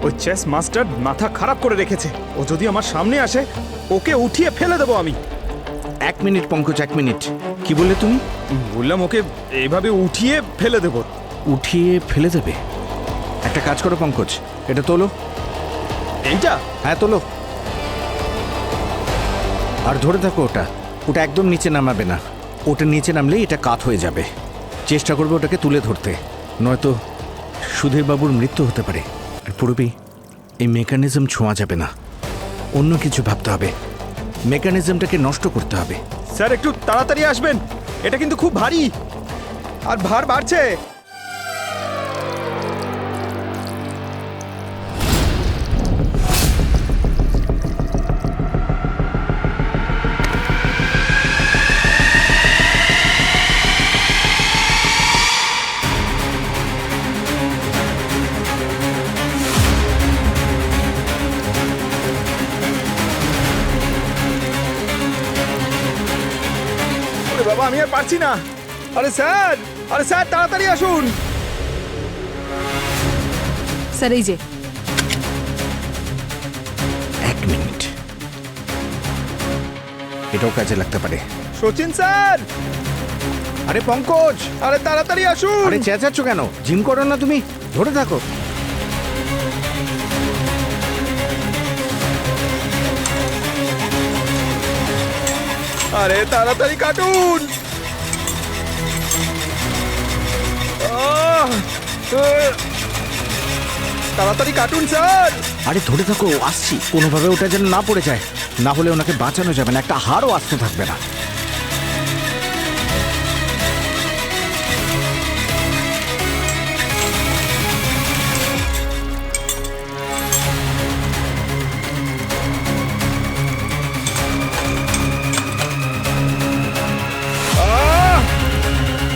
ওই চেস মাস্টার মাথা খারাপ করে রেখেছে। ও যদি আমার সামনে আসে, ওকে উঠিয়ে ফেলে দেবো আমি। 1 মিনিট পঙ্কজ, 1 মিনিট। কি বললে তুমি? বললাম ওকে এইভাবে উঠিয়ে ফেলে দেবো। উঠিয়ে ফেলে দেবে? একটা কাজ করো পঙ্কজ, এটা তোলো। এইটা? হ্যাঁ, তোলো। আর ধরে থাকো ওটা, ওটা একদম নিচে নামাবে না। ওটা নিচে নামলে এটা কাত হয়ে যাবে। চেষ্টা করবে ওটাকে তুলে ধরতে, নয়তো সুধীর বাবুর মৃত্যু হতে পারে। আর পূর্বী, এই মেকানিজম ছোঁয়া যাবে না, অন্য কিছু ভাবতে হবে। মেকানিজমটাকে নষ্ট করতে হবে। স্যার, একটু তাড়াতাড়ি আসবেন, এটা কিন্তু খুব ভারী আর ভার বাড়ছে। ওরে বাবা, আমি আর পারছি না। আরে স্যার, আরে স্যার, তাড়াতাড়ি আসুন। স্যার, এই যে 1 মিনিট, এটাও কাজে লাগতে পারে। সচিন স্যার, আরে পঙ্কজ, আরে তাড়াতাড়ি আসুন। আরে চেঁচাচ্ছ কেন? জিম করো না তুমি? ধরে থাকো। আরে তাড়াতাড়ি কাটুন। তাড়াতাড়ি কাটুন স্যার। আরে ধরে থাকো, আসছি। কোনোভাবে ওটা যেন না পড়ে যায়, না হলে ওনাকে বাঁচানো যাবে না, একটা হাড়ও আস্ত থাকবে না।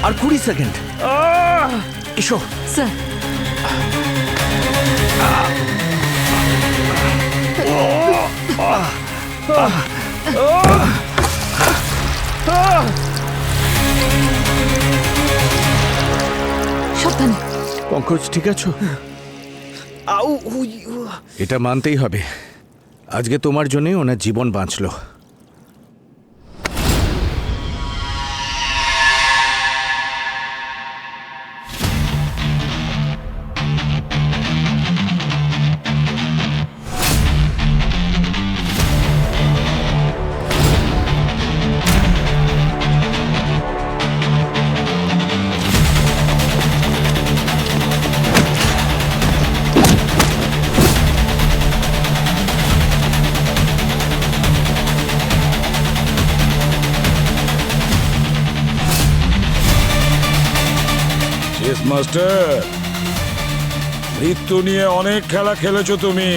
আর 20 সেকেন্ড। এসো। স্যার, সাবধানে। পঙ্কজ, ঠিক আছো? এটা মানতেই হবে, আজকে তোমার জন্যই ওনার জীবন বাঁচলো। চেস মাস্টার, মৃত্যু নিয়ে অনেক খেলা খেলেছো তুমি।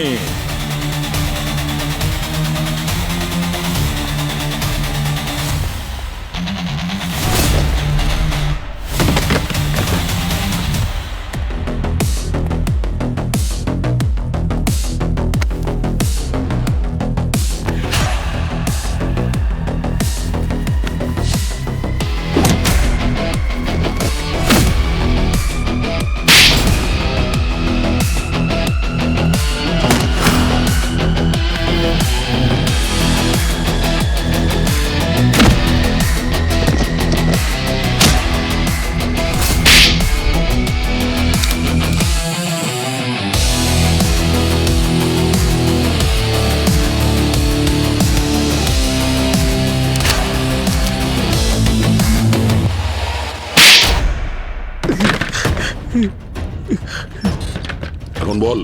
এখন বল,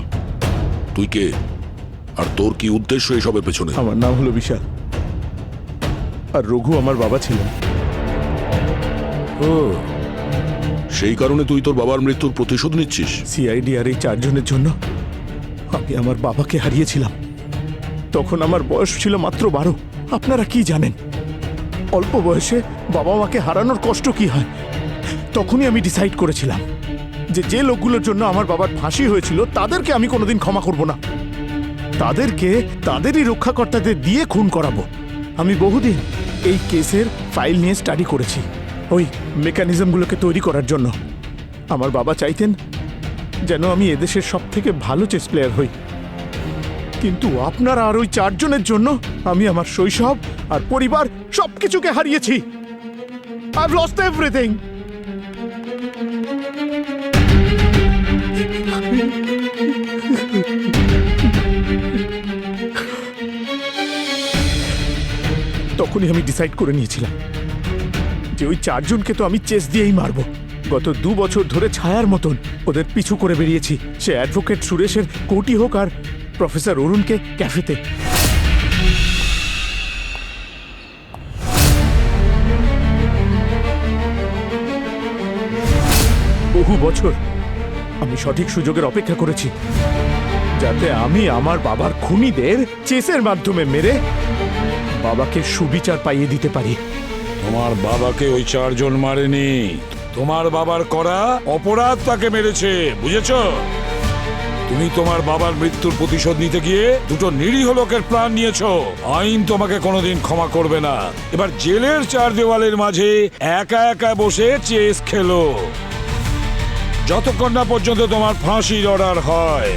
তুই কে? আর তোর কি উদ্দেশ্য এসবের পেছনে? আমার নাম হলো বিশাল, আর রঘু আমার বাবা ছিলেন। ও, সেই কারণে তুই তোর বাবার মৃত্যুর প্রতিশোধ নিচ্ছিস? সিআইডি আর এই 4 জনের জন্য আমি আমার বাবাকে হারিয়েছিলাম। তখন আমার বয়স ছিল মাত্র 12। আপনারা কি জানেন অল্প বয়সে বাবা মাকে হারানোর কষ্ট কি হয়? তখনই আমি ডিসাইড করেছিলাম যে যে লোকগুলোর জন্য আমার বাবার ফাঁসি হয়েছিল তাদেরকে আমি কোনোদিন ক্ষমা করব না। তাদেরকে তাদেরই রক্ষাকর্তাদের দিয়ে খুন করাবো। আমি বহুদিন এই কেসের ফাইল নিয়ে স্টাডি করেছি ওই মেকানিজমগুলোকে তৈরি করার জন্য। আমার বাবা চাইতেন যেন আমি এদেশের সব থেকে ভালো চেস প্লেয়ার হই, কিন্তু আপনারা আর ওই 4 জনের জন্য আমি আমার শৈশব আর পরিবার সবকিছুকে হারিয়েছি। I've lost everything. তখনই আমি ডিসাইড করে নিয়েছিলাম যে ওই 4 জনকে তো আমি চেস দিয়েই মারবো। গত 2 বছর ধরে ছায়ার মতন ওদের পিছু করে বেরিয়েছি, সে অ্যাডভোকেট সুরেশের কোর্টই হোক আর প্রফেসর অরুণকে ক্যাফেতে। বহু বছর আমি সঠিক সুযোগের অপেক্ষা করেছি যাতে আমি আমার বাবার খুনিদের চেসের মাধ্যমে মেরে বাবাকে সুবিচার পাইয়ে দিতে পারি। তোমার বাবাকে ওই 4 জন মারেনি, তোমার বাবার করা অপরাধ তাকে মেরেছে, বুঝেছো? তুমি তোমার বাবার মৃত্যুর প্রতিশোধ নিতে গিয়ে 2 নিরীহ লোকের প্রাণ নিয়েছো। আইন তোমাকে কোনোদিন ক্ষমা করবে না। এবার জেলের 4 দেওয়ালের মাঝে একা একা বসে চেস খেলো যতক্ষণ না পর্যন্ত তোমার ফাঁসির অর্ডার হয়।